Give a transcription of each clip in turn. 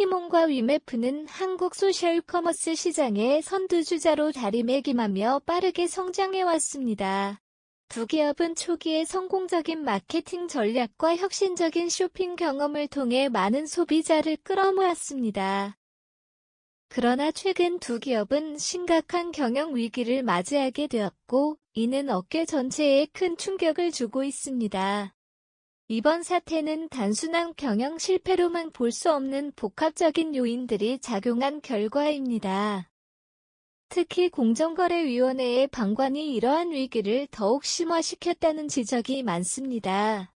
티몬과 위메프는 한국 소셜커머스 시장의 선두주자로 자리매김하며 빠르게 성장해왔습니다. 두 기업은 초기에 성공적인 마케팅 전략과 혁신적인 쇼핑 경험을 통해 많은 소비자를 끌어모았습니다. 그러나 최근 두 기업은 심각한 경영 위기를 맞이하게 되었고, 이는 업계 전체에 큰 충격을 주고 있습니다. 이번 사태는 단순한 경영 실패로만 볼 수 없는 복합적인 요인들이 작용한 결과입니다. 특히 공정거래위원회의 방관이 이러한 위기를 더욱 심화시켰다는 지적이 많습니다.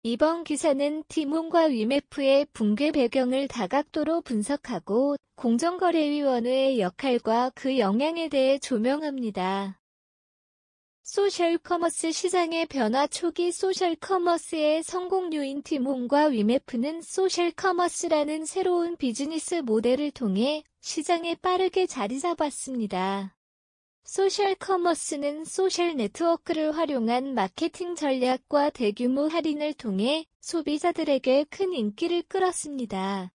이번 기사는 티몬과 위메프의 붕괴 배경을 다각도로 분석하고 공정거래위원회의 역할과 그 영향에 대해 조명합니다. 소셜커머스 시장의 변화 초기 소셜커머스의 성공 요인 티몬과 위메프는 소셜커머스라는 새로운 비즈니스 모델을 통해 시장에 빠르게 자리 잡았습니다. 소셜커머스는 소셜 네트워크를 활용한 마케팅 전략과 대규모 할인을 통해 소비자들에게 큰 인기를 끌었습니다.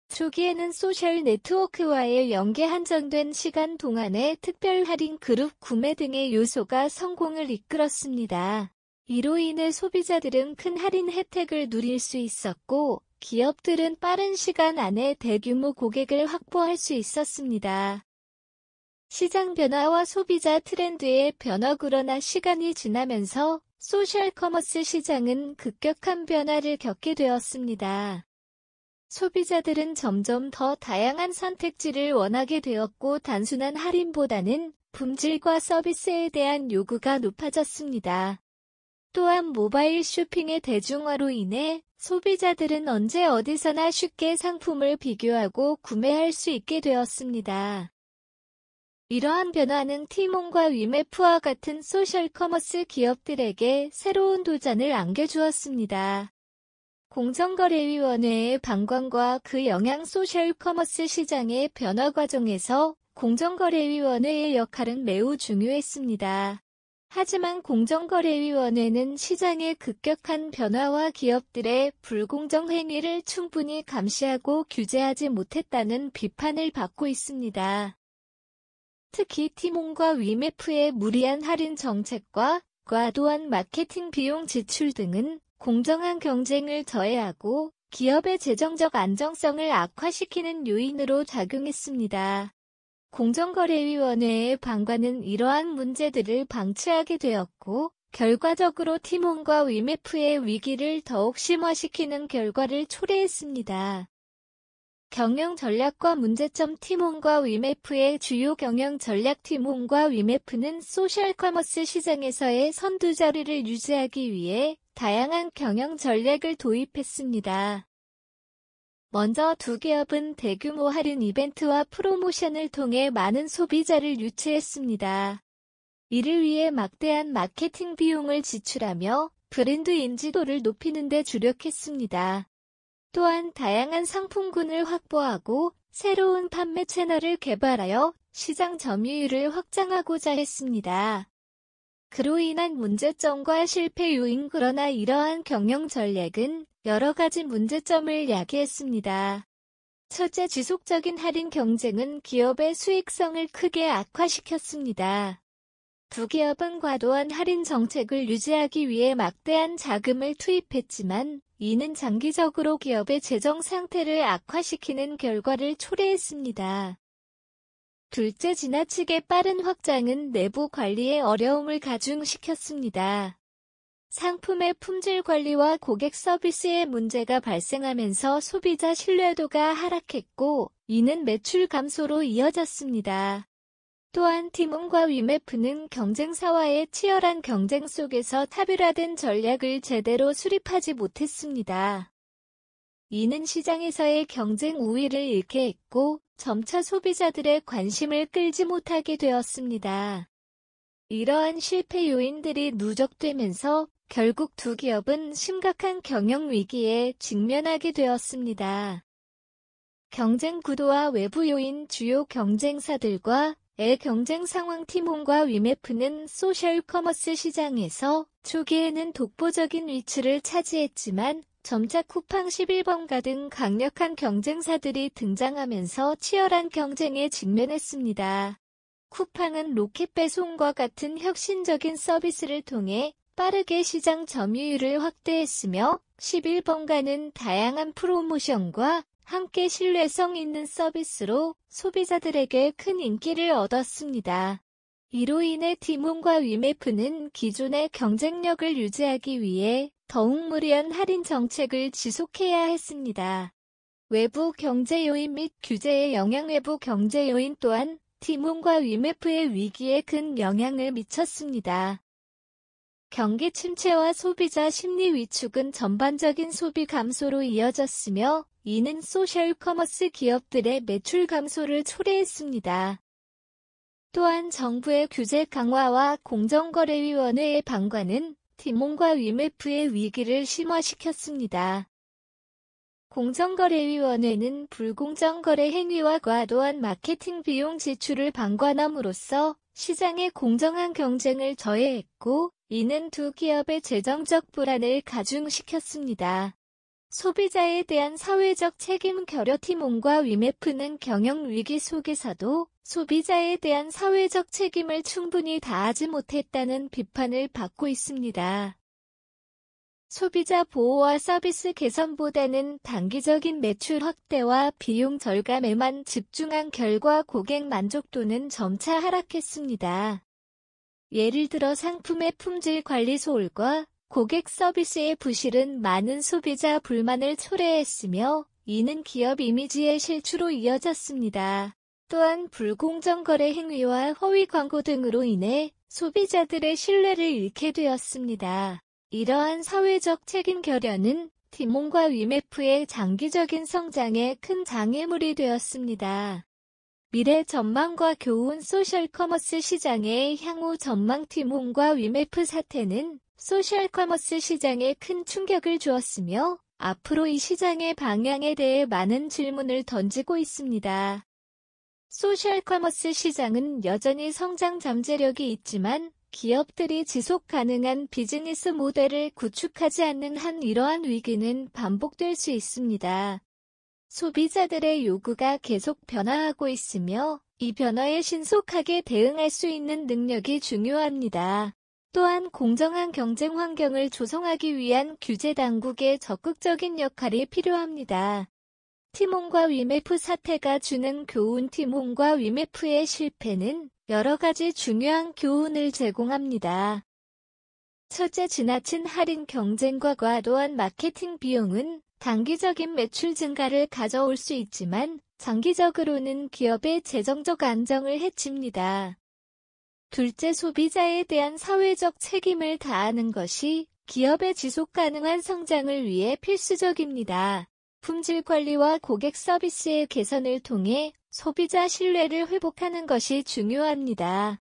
초기에는 소셜 네트워크와의 연계 한정된 시간 동안의 특별 할인 그룹 구매 등의 요소가 성공을 이끌었습니다. 이로 인해 소비자들은 큰 할인 혜택을 누릴 수 있었고, 기업들은 빠른 시간 안에 대규모 고객을 확보할 수 있었습니다. 시장 변화와 소비자 트렌드의 변화. 그러나 시간이 지나면서 소셜커머스 시장은 급격한 변화를 겪게 되었습니다. 소비자들은 점점 더 다양한 선택지를 원하게 되었고 단순한 할인보다는 품질과 서비스에 대한 요구가 높아졌습니다. 또한 모바일 쇼핑의 대중화로 인해 소비자들은 언제 어디서나 쉽게 상품을 비교하고 구매할 수 있게 되었습니다. 이러한 변화는 티몬과 위메프와 같은 소셜커머스 기업들에게 새로운 도전을 안겨주었습니다. 공정거래위원회의 방관과 그 영향 소셜커머스 시장의 변화 과정에서 공정거래위원회의 역할은 매우 중요했습니다. 하지만 공정거래위원회는 시장의 급격한 변화와 기업들의 불공정 행위를 충분히 감시하고 규제하지 못했다는 비판을 받고 있습니다. 특히 티몬과 위메프의 무리한 할인 정책과 과도한 마케팅 비용 지출 등은 공정한 경쟁을 저해하고 기업의 재정적 안정성을 악화시키는 요인으로 작용했습니다. 공정거래위원회의 방관은 이러한 문제들을 방치하게 되었고, 결과적으로 티몬과 위메프의 위기를 더욱 심화시키는 결과를 초래했습니다. 경영 전략과 문제점. 티몬과 위메프의 주요 경영 전략. 티몬과 위메프는 소셜커머스 시장에서의 선두 자리를 유지하기 위해 다양한 경영 전략을 도입했습니다. 먼저 두 기업은 대규모 할인 이벤트와 프로모션을 통해 많은 소비자를 유치했습니다. 이를 위해 막대한 마케팅 비용을 지출하며 브랜드 인지도를 높이는 데 주력했습니다. 또한 다양한 상품군을 확보하고 새로운 판매 채널을 개발하여 시장 점유율을 확장하고자 했습니다. 그로 인한 문제점과 실패 요인. 그러나 이러한 경영 전략은 여러 가지 문제점을 야기했습니다. 첫째, 지속적인 할인 경쟁은 기업의 수익성을 크게 악화시켰습니다. 두 기업은 과도한 할인 정책을 유지하기 위해 막대한 자금을 투입했지만 이는 장기적으로 기업의 재정 상태를 악화시키는 결과를 초래했습니다. 둘째, 지나치게 빠른 확장은 내부 관리에 어려움을 가중시켰습니다. 상품의 품질 관리와 고객 서비스에 문제가 발생하면서 소비자 신뢰도가 하락했고, 이는 매출 감소로 이어졌습니다. 또한 티몬과 위메프는 경쟁사와의 치열한 경쟁 속에서 차별화된 전략을 제대로 수립하지 못했습니다. 이는 시장에서의 경쟁 우위를 잃게 했고 점차 소비자들의 관심을 끌지 못하게 되었습니다. 이러한 실패 요인들이 누적되면서 결국 두 기업은 심각한 경영 위기에 직면하게 되었습니다. 경쟁 구도와 외부 요인. 주요 경쟁사들과 의 경쟁 상황. 티몬과 위메프는 소셜 커머스 시장에서 초기에는 독보적인 위치를 차지했지만 점자 쿠팡 11번가 등 강력한 경쟁사들이 등장하면서 치열한 경쟁에 직면했습니다. 쿠팡은 로켓 배송과 같은 혁신적인 서비스를 통해 빠르게 시장 점유율을 확대했으며 11번가는 다양한 프로모션과 함께 신뢰성 있는 서비스로 소비자들에게 큰 인기를 얻었습니다. 이로 인해 티몬과 위메프는 기존의 경쟁력을 유지하기 위해 더욱 무리한 할인 정책을 지속해야 했습니다. 외부 경제 요인 및 규제의 영향. 외부 경제 요인 또한 티몬과 위메프의 위기에 큰 영향을 미쳤습니다. 경기 침체와 소비자 심리 위축은 전반적인 소비 감소로 이어졌으며 이는 소셜 커머스 기업들의 매출 감소를 초래했습니다. 또한 정부의 규제 강화와 공정거래위원회의 방관은 티몬과 위메프의 위기를 심화시켰습니다. 공정거래위원회는 불공정 거래 행위와 과도한 마케팅 비용 지출을 방관함으로써 시장의 공정한 경쟁을 저해했고, 이는 두 기업의 재정적 불안을 가중시켰습니다. 소비자에 대한 사회적 책임 결여. 티몬과 위메프는 경영 위기 속에서도 소비자에 대한 사회적 책임을 충분히 다하지 못했다는 비판을 받고 있습니다. 소비자 보호와 서비스 개선보다는 단기적인 매출 확대와 비용 절감에만 집중한 결과 고객 만족도는 점차 하락했습니다. 예를 들어 상품의 품질 관리 소홀과 고객 서비스의 부실은 많은 소비자 불만을 초래했으며 이는 기업 이미지의 실추로 이어졌습니다. 또한 불공정 거래 행위와 허위 광고 등으로 인해 소비자들의 신뢰를 잃게 되었습니다. 이러한 사회적 책임 결여는 티몬과 위메프의 장기적인 성장에 큰 장애물이 되었습니다. 미래 전망과 교훈. 소셜 커머스 시장의 향후 전망. 티몬과 위메프 사태는 소셜 커머스 시장에 큰 충격을 주었으며 앞으로 이 시장의 방향에 대해 많은 질문을 던지고 있습니다. 소셜 커머스 시장은 여전히 성장 잠재력이 있지만 기업들이 지속 가능한 비즈니스 모델을 구축하지 않는 한 이러한 위기는 반복될 수 있습니다. 소비자들의 요구가 계속 변화하고 있으며 이 변화에 신속하게 대응할 수 있는 능력이 중요합니다. 또한 공정한 경쟁 환경을 조성하기 위한 규제 당국의 적극적인 역할이 필요합니다. 티몬과 위메프 사태가 주는 교훈. 티몬과 위메프의 실패는 여러 가지 중요한 교훈을 제공합니다. 첫째, 지나친 할인 경쟁과 과도한 마케팅 비용은 단기적인 매출 증가를 가져올 수 있지만 장기적으로는 기업의 재정적 안정을 해칩니다. 둘째, 소비자에 대한 사회적 책임을 다하는 것이 기업의 지속 가능한 성장을 위해 필수적입니다. 품질 관리와 고객 서비스의 개선을 통해 소비자 신뢰를 회복하는 것이 중요합니다.